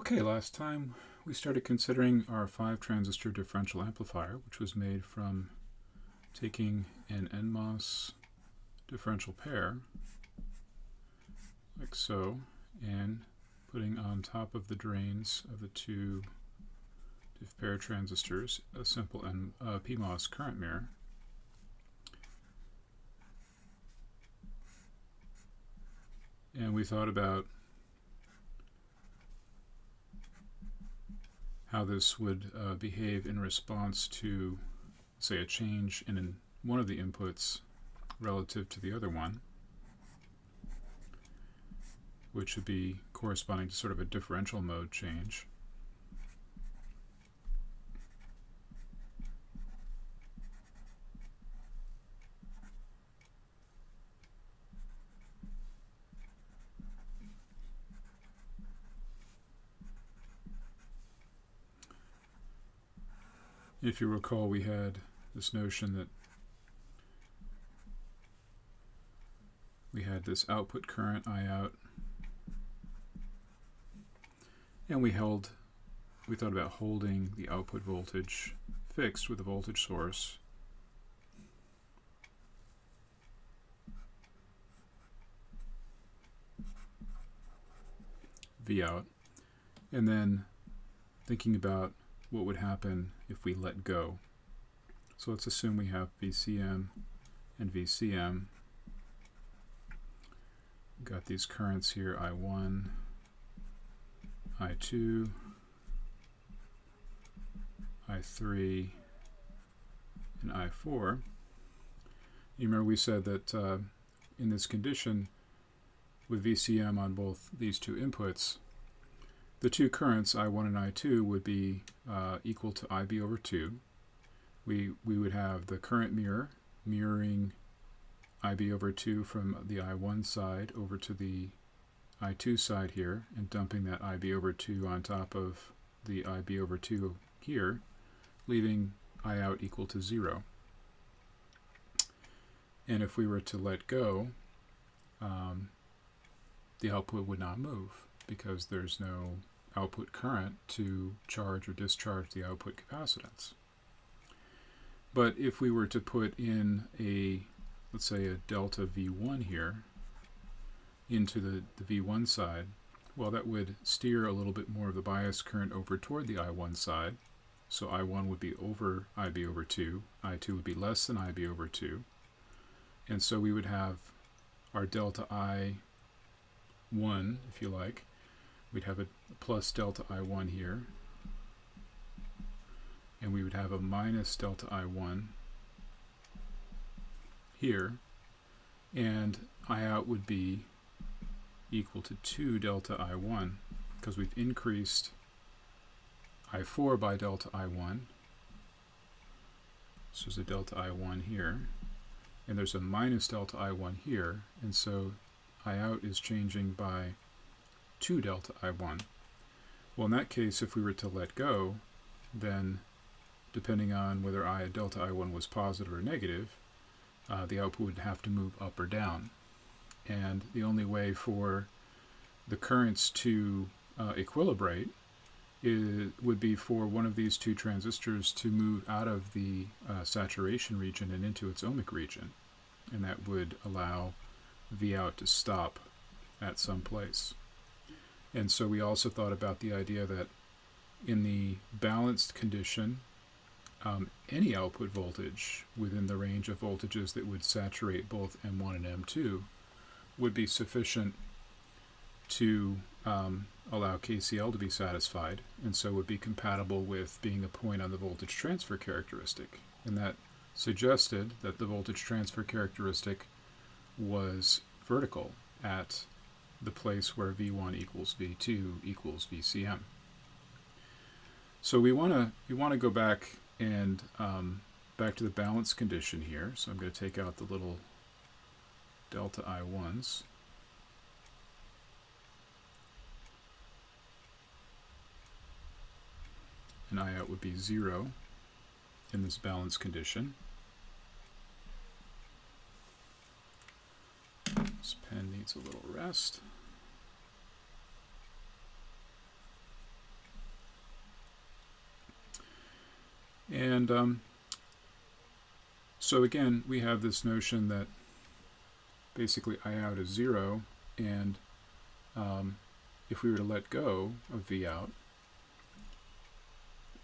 Okay, last time we started considering our 5-transistor differential amplifier, which was made from taking an MOS differential pair, like so, and putting on top of the drains of the two diff pair transistors a simple PMOS current mirror. And we thought about how this would behave in response to, say, a change in one of the inputs relative to the other one, which would be corresponding to sort of a differential mode change. If you recall, we had this notion that we had this output current I out, and we thought about holding the output voltage fixed with a voltage source. Vout, and then thinking about what would happen if we let go. So let's assume we have VCM and VCM. We've got these currents here, I1, I2, I3, and I4. You remember we said that in this condition, with VCM on both these two inputs, the two currents, I1 and I2, would be equal to IB over 2. We would have the current mirror mirroring IB over 2 from the I1 side over to the I2 side here, and dumping that IB over 2 on top of the IB over 2 here, leaving I out equal to 0. And if we were to let go, the output would not move because there's no output current to charge or discharge the output capacitance. But if we were to put in let's say a delta V1 here into the V1 side, well, that would steer a little bit more of the bias current over toward the I1 side. So I1 would be over IB over 2, I2 would be less than IB over 2. And so we would have our delta I1, if you like. We'd have a plus delta I1 here, and we would have a minus delta I1 here, and I out would be equal to 2 delta I1 because we've increased I4 by delta I1. So there's a delta I1 here, and there's a minus delta I1 here, and so I out is changing by 2 delta I1. Well, in that case, if we were to let go, then depending on whether delta I1 was positive or negative, the output would have to move up or down. And the only way for the currents to equilibrate would be for one of these two transistors to move out of the saturation region and into its ohmic region. And that would allow Vout to stop at some place. And so we also thought about the idea that in the balanced condition, any output voltage within the range of voltages that would saturate both M1 and M2 would be sufficient to allow KCL to be satisfied, and so would be compatible with being a point on the voltage transfer characteristic. And that suggested that the voltage transfer characteristic was vertical at the place where V1 equals V2 equals VCM. So we want to go back and back to the balance condition here. So I'm going to take out the little delta I1s. And I out would be 0 in this balance condition. This pen needs a little rest. And so again, we have this notion that basically I out is 0, and if we were to let go of V out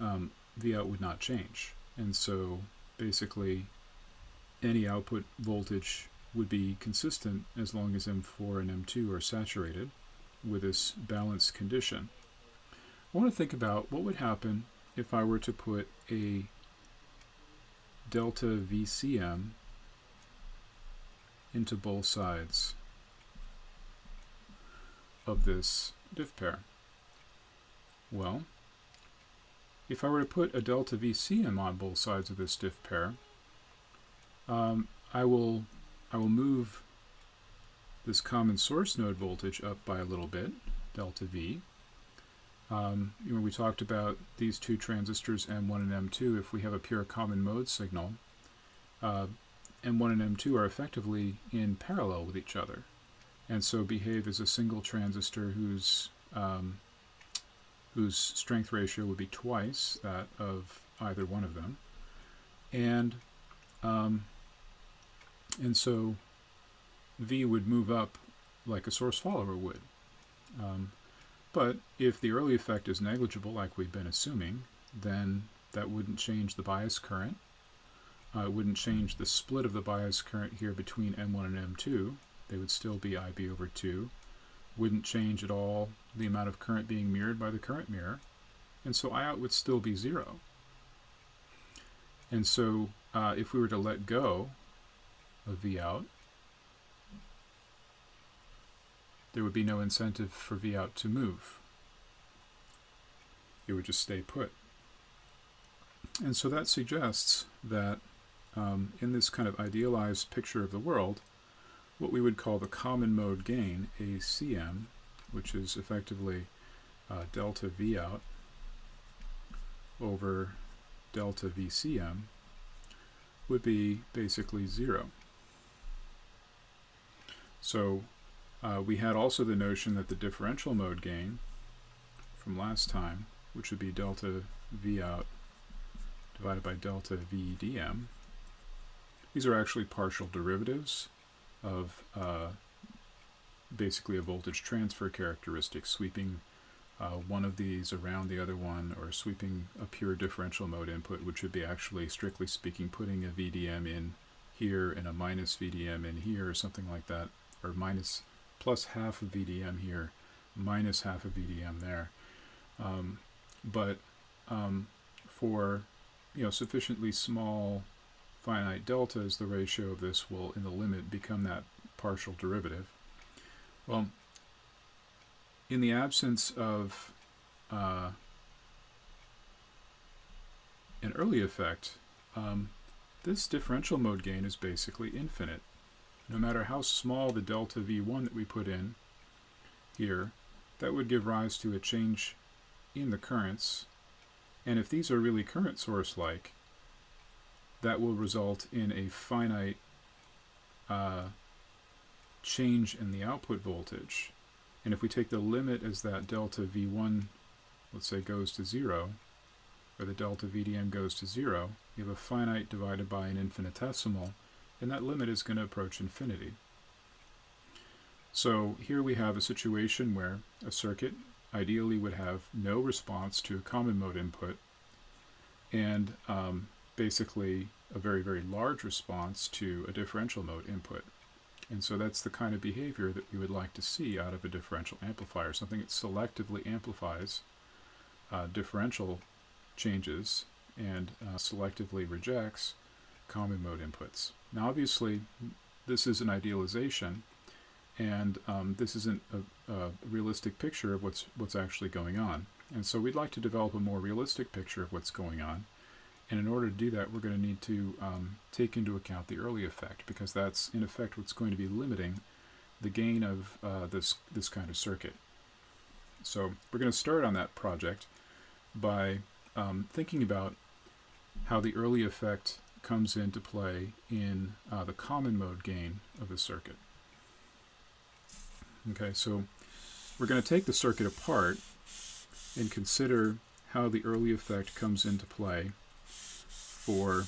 would not change. And so basically any output voltage would be consistent as long as M4 and M2 are saturated with this balanced condition. I want to think about what would happen if I were to put a delta VCM into both sides of this diff pair. Well, if I were to put a delta VCM on both sides of this diff pair, I will move this common source node voltage up by a little bit, delta V. We talked about these two transistors, M1 and M2. If we have a pure common mode signal, M1 and M2 are effectively in parallel with each other, and so behave as a single transistor whose strength ratio would be twice that of either one of them, and so V would move up like a source follower would. But if the early effect is negligible, like we've been assuming, then that wouldn't change the bias current. It wouldn't change the split of the bias current here between M1 and M2. They would still be IB over 2. Wouldn't change at all the amount of current being mirrored by the current mirror. And so I out would still be 0. And so if we were to let go of V out, there would be no incentive for V out to move. It would just stay put. And so that suggests that in this kind of idealized picture of the world, what we would call the common mode gain, ACM, which is effectively delta V out over delta VCM, would be basically 0. So we had also the notion that the differential mode gain from last time, which would be delta V out divided by delta VDM, these are actually partial derivatives of basically a voltage transfer characteristic, sweeping one of these around the other one, or sweeping a pure differential mode input, which would be actually, strictly speaking, putting a VDM in here and a minus VDM in here, or something like that, or plus half of VDM here, minus half of VDM there. But for sufficiently small finite deltas, the ratio of this will, in the limit, become that partial derivative. Well, in the absence of an early effect, this differential mode gain is basically infinite. No matter how small the delta V1 that we put in here, that would give rise to a change in the currents. And if these are really current source-like, that will result in a finite change in the output voltage. And if we take the limit as that delta V1, let's say, goes to 0, or the delta VDM goes to 0, you have a finite divided by an infinitesimal, and that limit is going to approach infinity. So here we have a situation where a circuit ideally would have no response to a common mode input, and basically a very, very large response to a differential mode input. And so that's the kind of behavior that we would like to see out of a differential amplifier, something that selectively amplifies differential changes and selectively rejects common mode inputs. Now obviously this is an idealization, and this isn't a realistic picture of what's actually going on. And so we'd like to develop a more realistic picture of what's going on. And in order to do that, we're going to need to take into account the early effect, because that's in effect what's going to be limiting the gain of this kind of circuit. So we're going to start on that project by thinking about how the early effect comes into play in the common mode gain of the circuit. Okay, so we're going to take the circuit apart and consider how the early effect comes into play for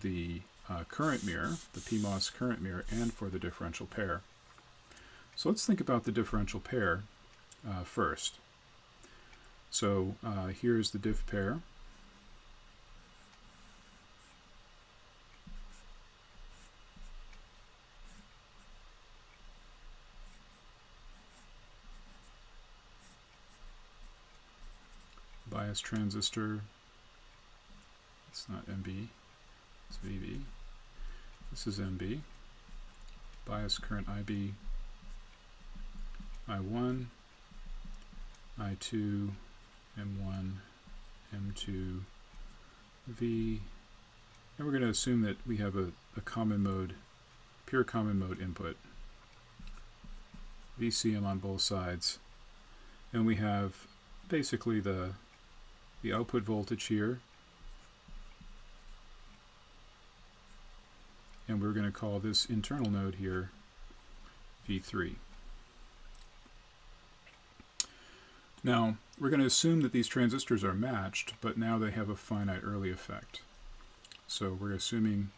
the current mirror, the PMOS current mirror, and for the differential pair. So let's think about the differential pair first. So here's the diff pair. Bias transistor, it's not MB, it's VB. This is MB. Bias current IB, I1, I2, M1, M2, V. And we're going to assume that we have a common mode, pure common mode input. VCM on both sides. And we have basically the output voltage here, and we're going to call this internal node here V3. Now we're going to assume that these transistors are matched, but now they have a finite early effect. So we're assuming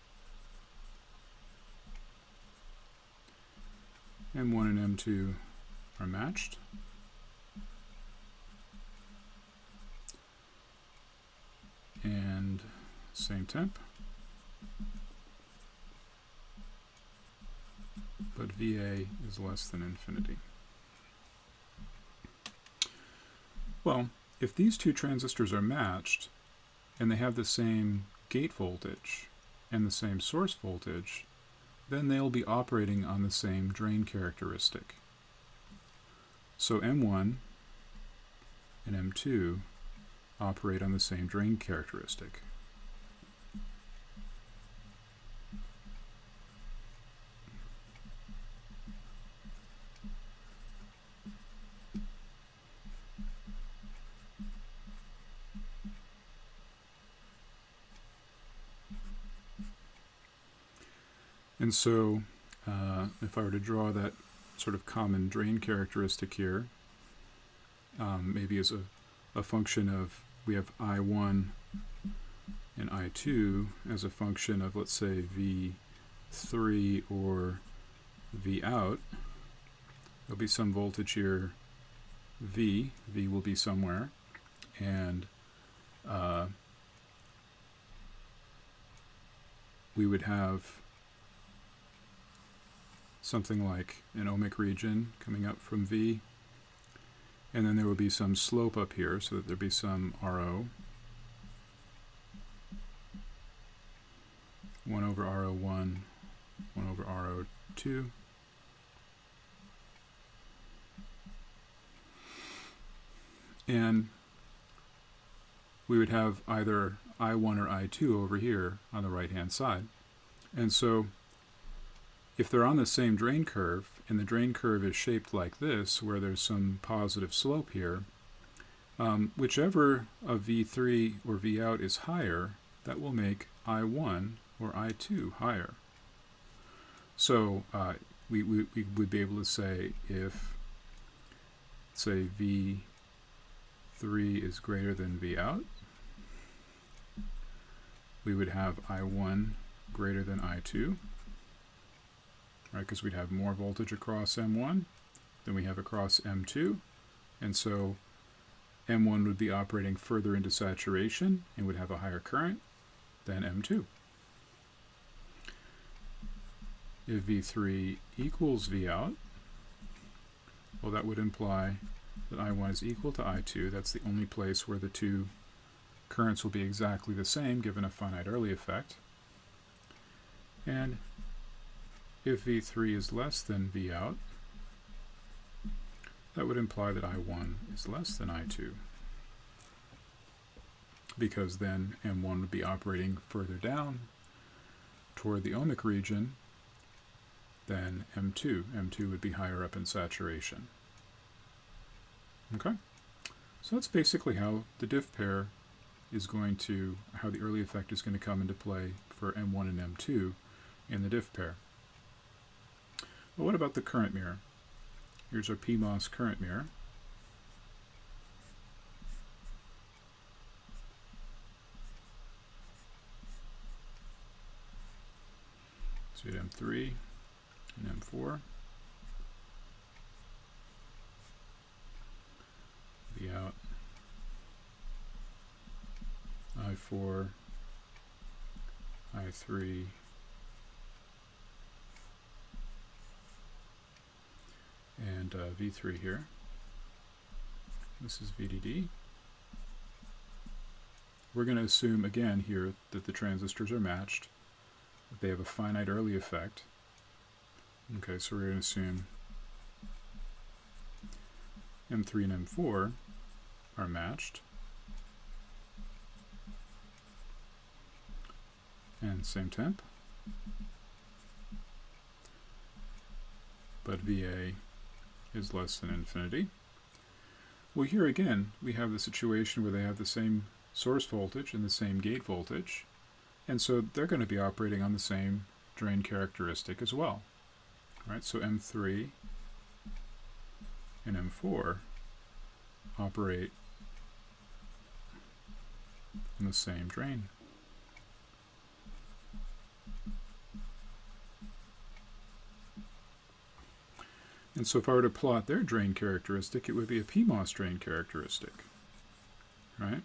M1 and M2 are matched. And same temp, but VA is less than infinity. Well, if these two transistors are matched and they have the same gate voltage and the same source voltage, then they'll be operating on the same drain characteristic. So M1 and M2 operate on the same drain characteristic. And so if I were to draw that sort of common drain characteristic here, maybe as a function of, we have I1 and I2 as a function of, let's say, V3 or Vout. There'll be some voltage here, V will be somewhere, and we would have something like an ohmic region coming up from V, and then there would be some slope up here, so that there'd be some RO, 1 over RO1, 1 over RO2, and we would have either I1 or I2 over here on the right hand side. And so if they're on the same drain curve, and the drain curve is shaped like this, where there's some positive slope here, whichever of V3 or Vout is higher, that will make I1 or I2 higher. So we would be able to say, if, say, V3 is greater than Vout, we would have I1 greater than I2. Right, because we'd have more voltage across M1 than we have across M2, and so M1 would be operating further into saturation and would have a higher current than M2. If V3 equals Vout, well, that would imply that I1 is equal to I2. That's the only place where the two currents will be exactly the same given a finite early effect. And if V3 is less than Vout, that would imply that I1 is less than I2, because then M1 would be operating further down toward the ohmic region than M2. M2 would be higher up in saturation. Okay? So that's basically how the diff pair is going to, how the early effect is going to come into play for M1 and M2 in the diff pair. Well, what about the current mirror? Here's our PMOS current mirror. So we had M3 and M4. Vout, I4, I3, and V3 here. This is VDD. We're going to assume again here that the transistors are matched, that they have a finite early effect. Okay, so we're going to assume M3 and M4 are matched, and same temp, but VA is less than infinity. Well, here again we have the situation where they have the same source voltage and the same gate voltage, and so they're going to be operating on the same drain characteristic as well. All right, so M3 and M4 operate on the same drain. And so if I were to plot their drain characteristic, it would be a PMOS drain characteristic, right?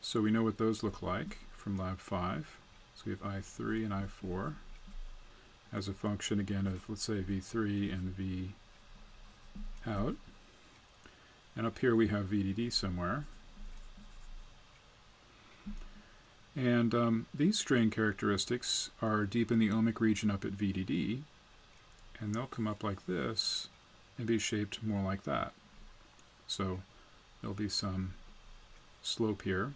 So we know what those look like from Lab 5. So we have I3 and I4 as a function, again, of, let's say, V3 and V out. And up here we have VDD somewhere. And these drain characteristics are deep in the ohmic region up at VDD, and they'll come up like this and be shaped more like that. So there'll be some slope here,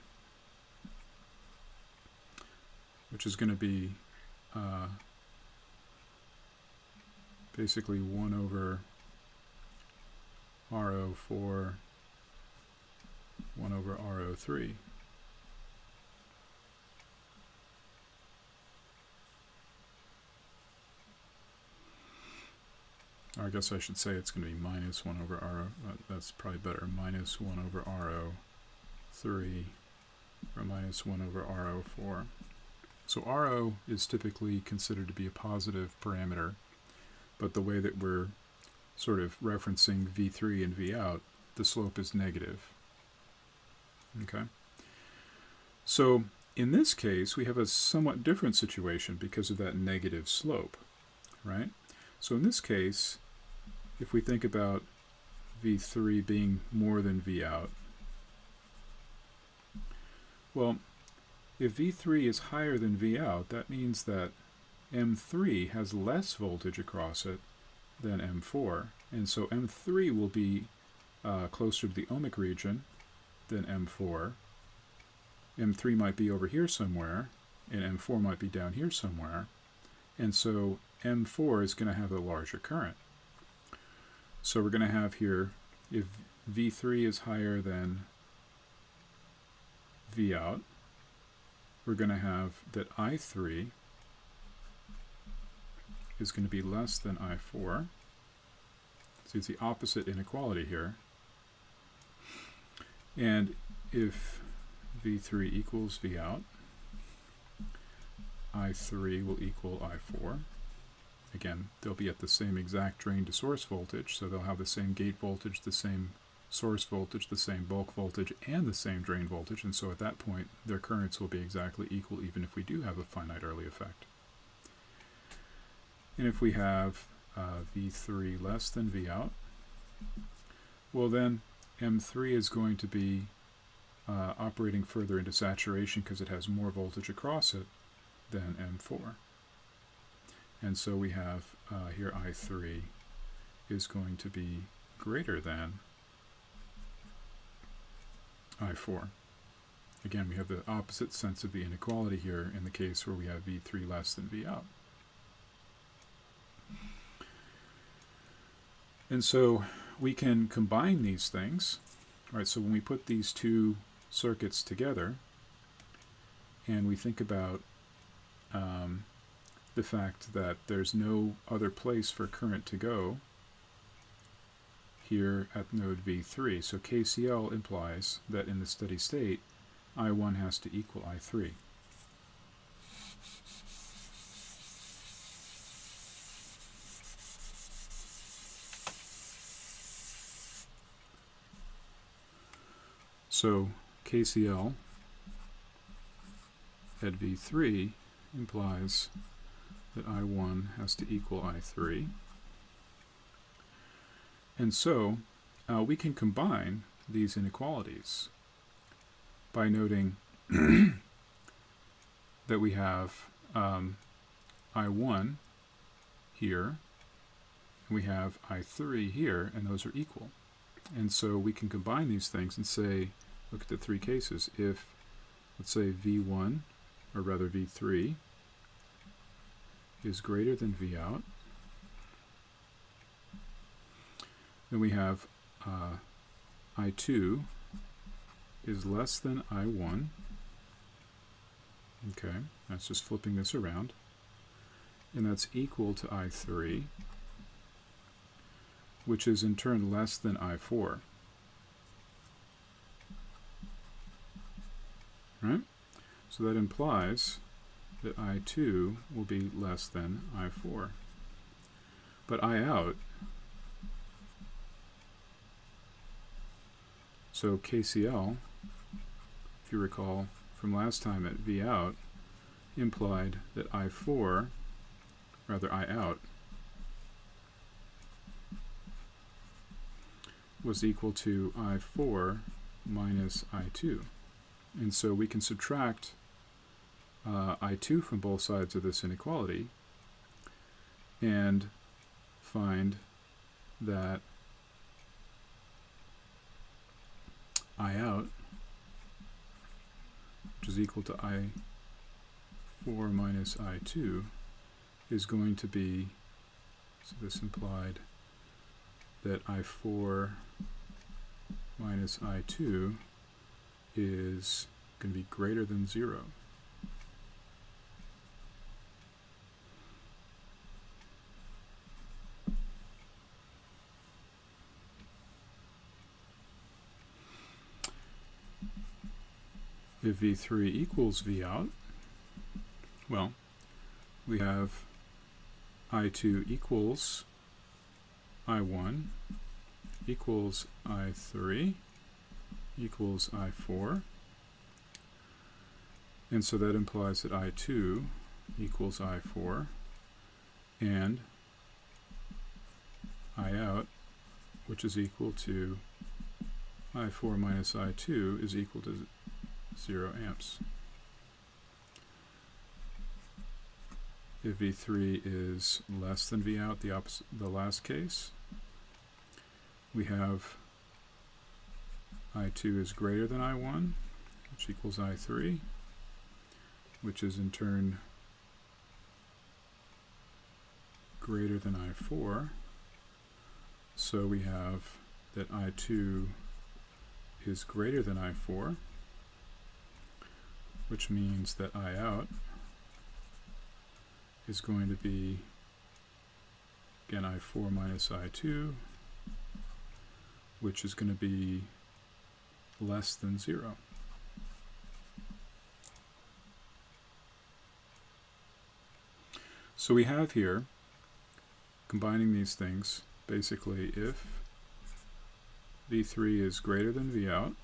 which is going to be basically 1 over RO4, 1 over RO3. Or I guess I should say it's going to be minus 1 over RO. That's probably better. Minus 1 over RO3 or minus 1 over RO4. So RO is typically considered to be a positive parameter, but the way that we're sort of referencing V3 and V out, the slope is negative. Okay? So in this case, we have a somewhat different situation because of that negative slope, right? So in this case, if we think about V3 being more than V out, well, if V3 is higher than V out, that means that M3 has less voltage across it than M4, and so M3 will be closer to the ohmic region than M4. M3 might be over here somewhere, and M4 might be down here somewhere, and so M4 is going to have a larger current. So we're going to have here, if V3 is higher than V out, we're going to have that I3 is going to be less than I4. See, it's the opposite inequality here. And if V3 equals V out, I3 will equal I4. Again, they'll be at the same exact drain to source voltage, so they'll have the same gate voltage, the same source voltage, the same bulk voltage, and the same drain voltage, and so at that point their currents will be exactly equal even if we do have a finite early effect. And if we have V3 less than V out, well then M3 is going to be operating further into saturation because it has more voltage across it than M4. And so we have here I3 is going to be greater than I4. Again, we have the opposite sense of the inequality here in the case where we have V3 less than V out. And so we can combine these things. All right, so when we put these two circuits together and we think about the fact that there's no other place for current to go here at node V3. So KCL implies that in the steady state, I1 has to equal I3. So KCL at V3 implies that I1 has to equal I3. And so we can combine these inequalities by noting that we have I1 here, and we have I3 here, and those are equal. And so we can combine these things and say, look at the three cases. If, let's say, V1, or rather V3, is greater than Vout, then we have I2 is less than I1. Okay, that's just flipping this around. And that's equal to I3, which is in turn less than I4. Right? So that implies that I2 will be less than I4. But Iout, so KCL, if you recall from last time at Vout, implied that Iout was equal to I4 minus I2. And so we can subtract I2 from both sides of this inequality and find that Iout, which is equal to I4 minus I2, is going to be, so this implied that I4 minus I2 is going to be greater than 0. If V3 equals Vout, well, we have I2 equals I1 equals I3 equals I4. And so that implies that I2 equals I4 and Iout, which is equal to I4 minus I2, is equal to 0 amps. If V3 is less than Vout, the last case, we have I2 is greater than I1, which equals I3, which is in turn greater than I4. So we have that I2 is greater than I4, which means that Iout is going to be, again, I4 minus I2, which is going to be less than 0. So we have here, combining these things, basically if V3 is greater than Vout,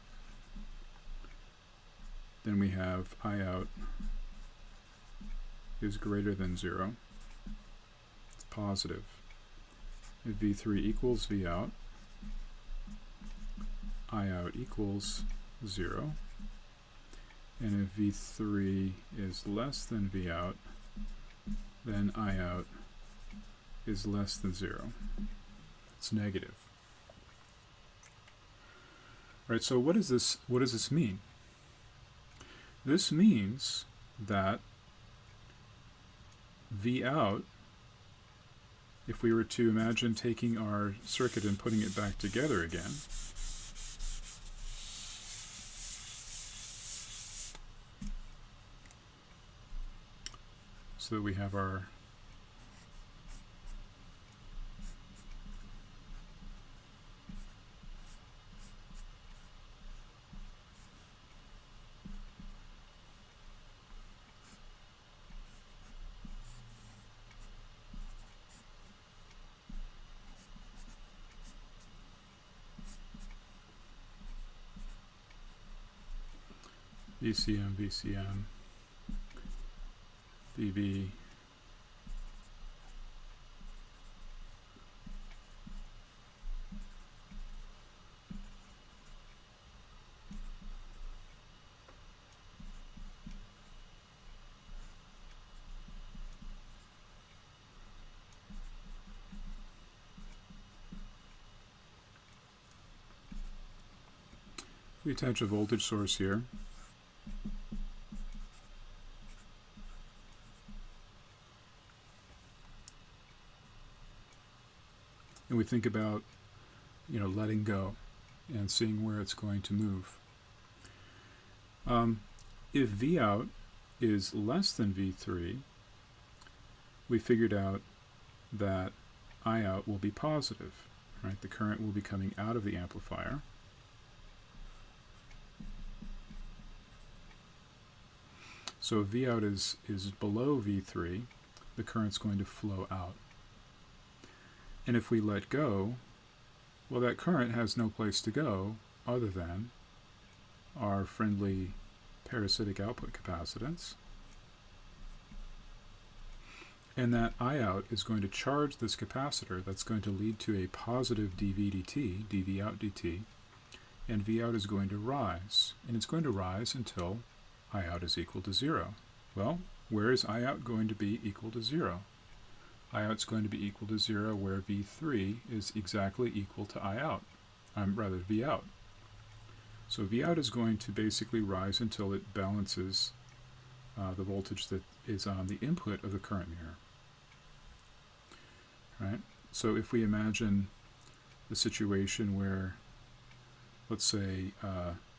then we have Iout is greater than 0. It's positive. If V3 equals Vout, Iout equals 0. And if V3 is less than Vout, then Iout is less than 0. It's negative. All right, so what does this mean? This means that Vout, if we were to imagine taking our circuit and putting it back together again, so that we have our VCM, VCM, VB, we attach a voltage source here. And we think about, letting go and seeing where it's going to move. If Vout is less than V3, we figured out that Iout will be positive, right? The current will be coming out of the amplifier. So if Vout is below V3, the current's going to flow out. And if we let go, well, that current has no place to go other than our friendly parasitic output capacitance. And that Iout is going to charge this capacitor. That's going to lead to a positive dV dt, dV out dt, and Vout is going to rise. And it's going to rise until Iout is equal to 0. Well, where is Iout going to be equal to 0? Iout's going to be equal to 0 where V3 is exactly equal to Iout, rather Vout. So Vout is going to basically rise until it balances the voltage that is on the input of the current mirror. Right? So if we imagine the situation where, let's say,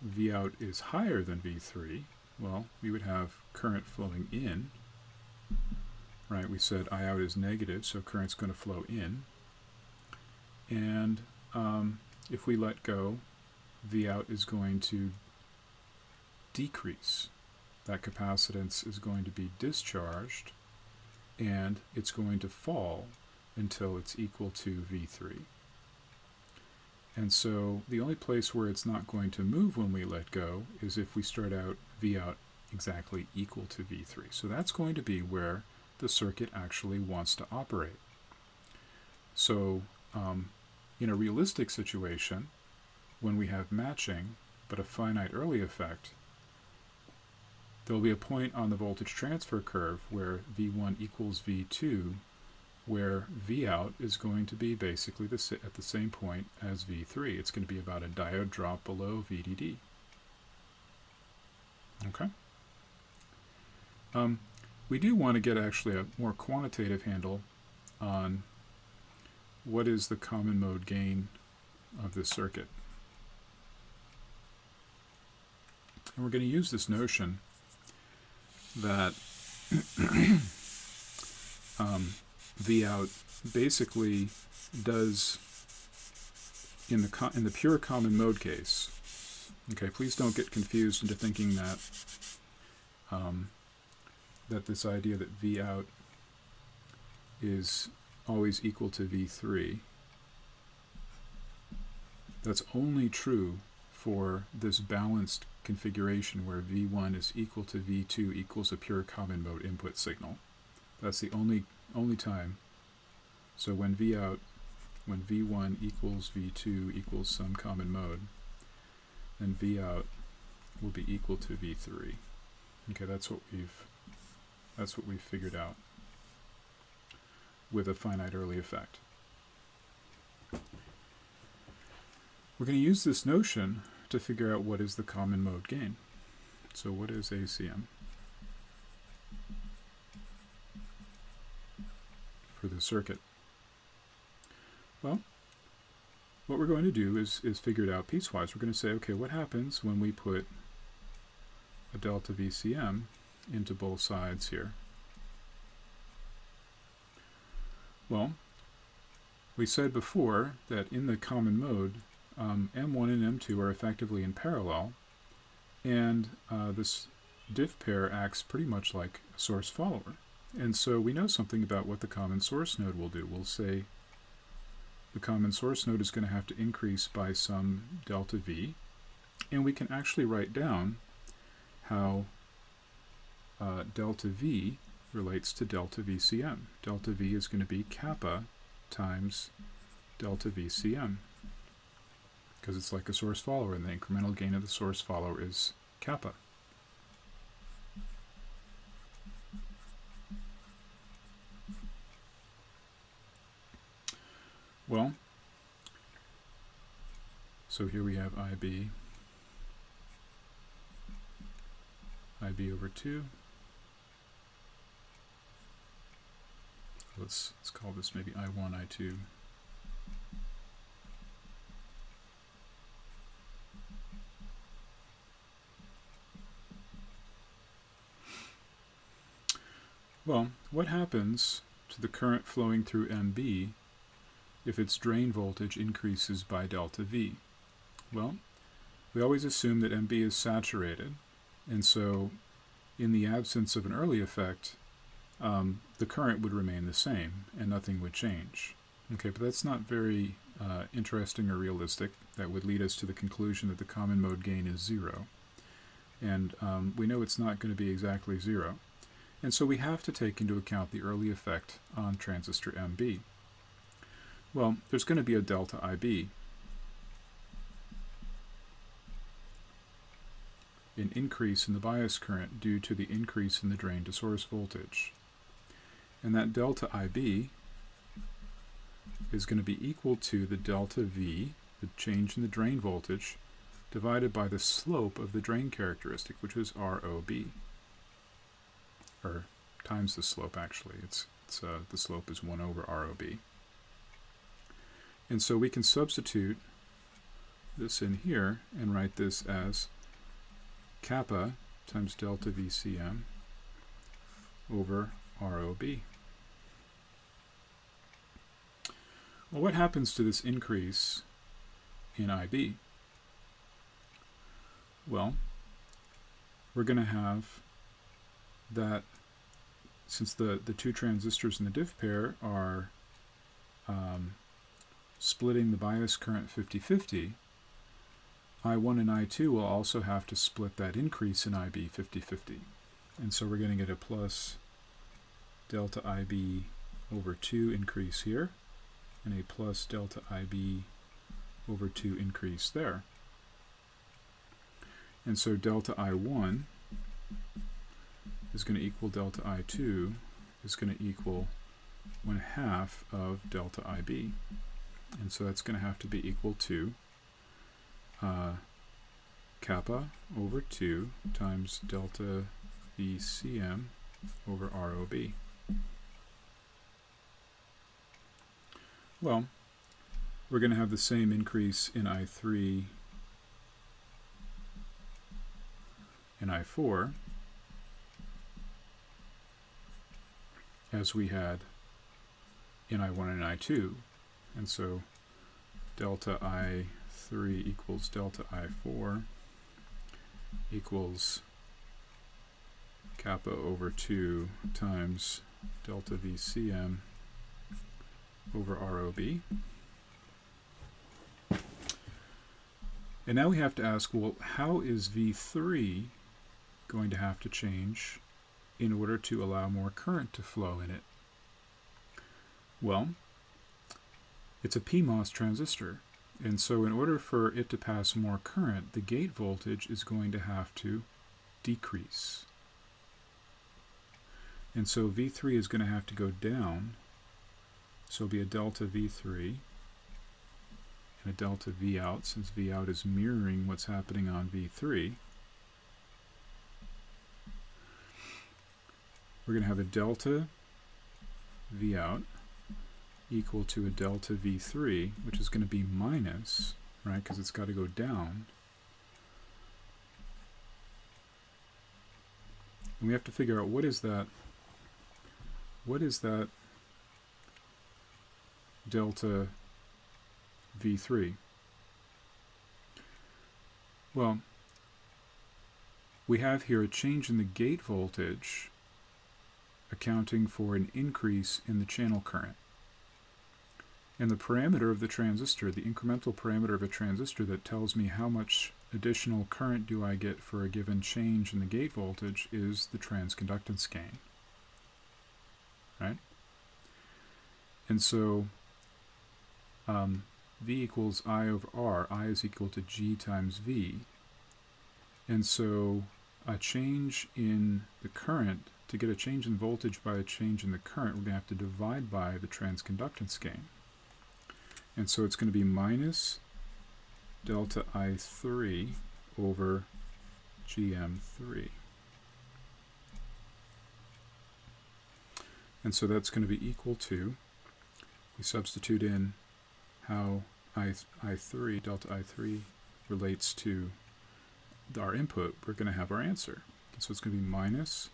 Vout is higher than V3, well, we would have current flowing in. Right, we said Iout is negative, so current's going to flow in. And if we let go, Vout is going to decrease. That capacitance is going to be discharged, and it's going to fall until it's equal to V3. And so the only place where it's not going to move when we let go is if we start out Vout exactly equal to V3. So that's going to be where the circuit actually wants to operate. So in a realistic situation, when we have matching but a finite early effect, there will be a point on the voltage transfer curve where V1 equals V2, where Vout is going to be basically at the same point as V3. It's going to be about a diode drop below VDD. Okay? We do want to get actually a more quantitative handle on what is the common mode gain of this circuit. And we're going to use this notion that Vout basically does, in the pure common mode case, okay, please don't get confused into thinking that that this idea that Vout is always equal to V3, that's only true for this balanced configuration where V1 is equal to V2 equals a pure common mode input signal. That's the only time. So when V1 equals V2 equals some common mode, then Vout will be equal to V3. Okay, that's what we've figured out with a finite early effect. We're going to use this notion to figure out what is the common mode gain. So what is ACM for the circuit? Well, what we're going to do is figure it out piecewise. We're going to say, okay, what happens when we put a delta VCM into both sides here? Well, we said before that in the common mode, M1 and M2 are effectively in parallel, and this diff pair acts pretty much like a source follower. And so we know something about what the common source node will do. We'll say the common source node is going to have to increase by some delta V, and we can actually write down how delta V relates to delta VCM. Delta V is going to be kappa times delta VCM, because it's like a source follower, and the incremental gain of the source follower is kappa. Well, so here we have IB over 2. Let's call this maybe I1, I2. Well, what happens to the current flowing through MB if its drain voltage increases by delta V? Well, we always assume that MB is saturated, and so in the absence of an early effect, the current would remain the same and nothing would change. Okay, but that's not very interesting or realistic. That would lead us to the conclusion that the common mode gain is 0. And we know it's not going to be exactly 0. And so we have to take into account the early effect on transistor MB. Well, there's going to be a delta IB, an increase in the bias current due to the increase in the drain to source voltage. And that delta IB is going to be equal to the delta V, the change in the drain voltage, divided by the slope of the drain characteristic, which is ROB. Or times the slope, actually. The slope is 1 over ROB. And so we can substitute this in here and write this as kappa times delta VCM over ROB. Well, what happens to this increase in IB? Well, we're going to have that since the two transistors in the diff pair are splitting the bias current 50-50, I1 and I2 will also have to split that increase in IB 50-50. And so we're going to get a plus delta IB over 2 increase here, and a plus delta IB over 2 increase there. And so delta I1 is going to equal delta I2 is going to equal 1/2 of delta IB. And so that's going to have to be equal to kappa over 2 times delta VCM over ROB. Well, we're going to have the same increase in I3 and I4 as we had in I1 and I2. And so delta I3 equals delta I4 equals kappa over 2 times delta VCM over ROB. And now we have to ask, well, how is V3 going to have to change in order to allow more current to flow in it? Well, it's a PMOS transistor, and so in order for it to pass more current, the gate voltage is going to have to decrease. And so V3 is going to have to go down, so it'll be a delta V3 and a delta Vout, since Vout is mirroring what's happening on V3. We're going to have a delta Vout equal to a delta V3, which is going to be minus, right, because it's got to go down. And we have to figure out what is that delta V3? Well, we have here a change in the gate voltage accounting for an increase in the channel current. And the parameter of the transistor, the incremental parameter of a transistor that tells me how much additional current do I get for a given change in the gate voltage is the transconductance gain, right? And so V equals I over R. I is equal to G times V. And so a change in the current, to get a change in voltage by a change in the current, we're going to have to divide by the transconductance gain. And so it's going to be minus delta I3 over GM3. And so that's going to be equal to, we substitute in how I3, delta I3 relates to our input, we're going to have our answer. So it's going to be minus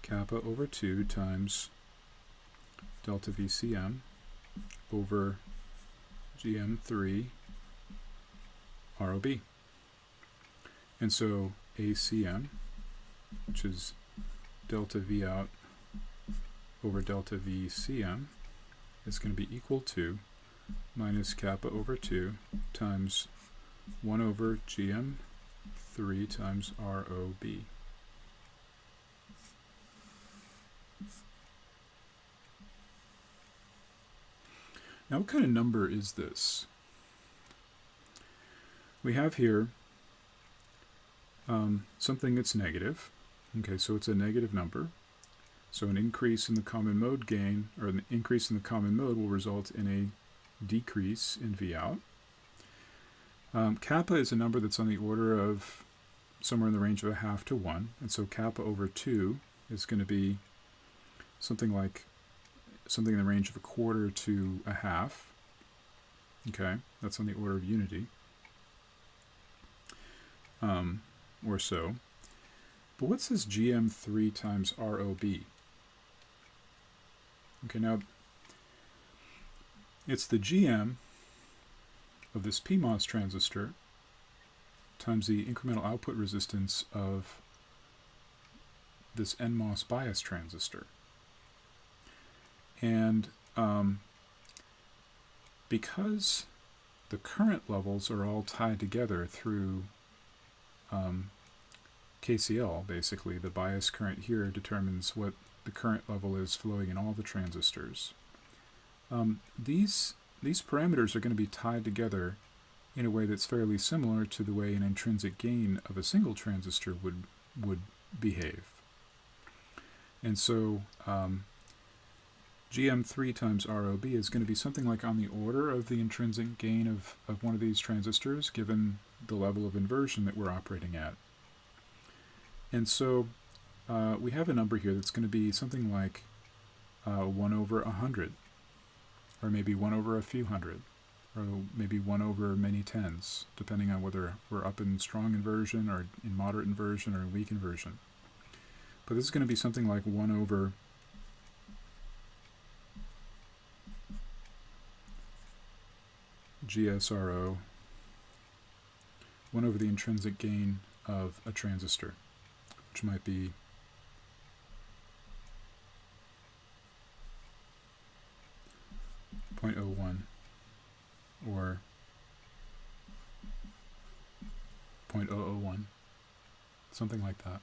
kappa over 2 times delta VCM over GM3 ROB. And so ACM, which is delta Vout over delta VCM, is going to be equal to minus kappa over 2 times 1 over GM3 times ROB. Now, what kind of number is this? We have here something that's negative. Okay, so it's a negative number. So an increase in the common mode gain, or an increase in the common mode, will result in a decrease in Vout. Kappa is a number that's on the order of somewhere in the range of 1/2 to 1, and so kappa over 2 is going to be something in the range of 1/4 to 1/2. Okay, that's on the order of unity, or so. But what's this GM3 times ROB? Okay, now it's the GM of this PMOS transistor times the incremental output resistance of this NMOS bias transistor. And because the current levels are all tied together through KCL, basically, the bias current here determines what the current level is flowing in all the transistors. These parameters are going to be tied together in a way that's fairly similar to the way an intrinsic gain of a single transistor would behave. And so GM3 times ROB is going to be something like on the order of the intrinsic gain of one of these transistors, given the level of inversion that we're operating at. And so we have a number here that's going to be something like 1 over 100, or maybe 1 over a few hundred, or maybe 1 over many tens, depending on whether we're up in strong inversion or in moderate inversion or weak inversion. But this is going to be something like 1 over GSRO, 1 over the intrinsic gain of a transistor, which might be .01 or 0.001, something like that.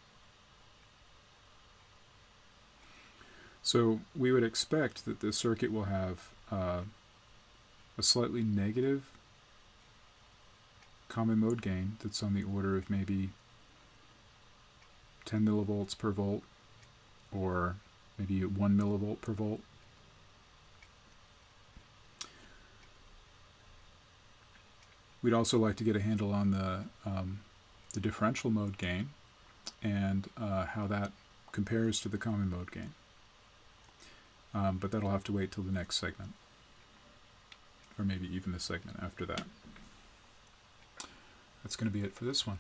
So we would expect that this circuit will have a slightly negative common mode gain that's on the order of maybe 10 millivolts per volt, or maybe 1 millivolt per volt. We'd also like to get a handle on the differential mode gain and how that compares to the common mode gain. But that'll have to wait till the next segment, or maybe even the segment after that. That's going to be it for this one.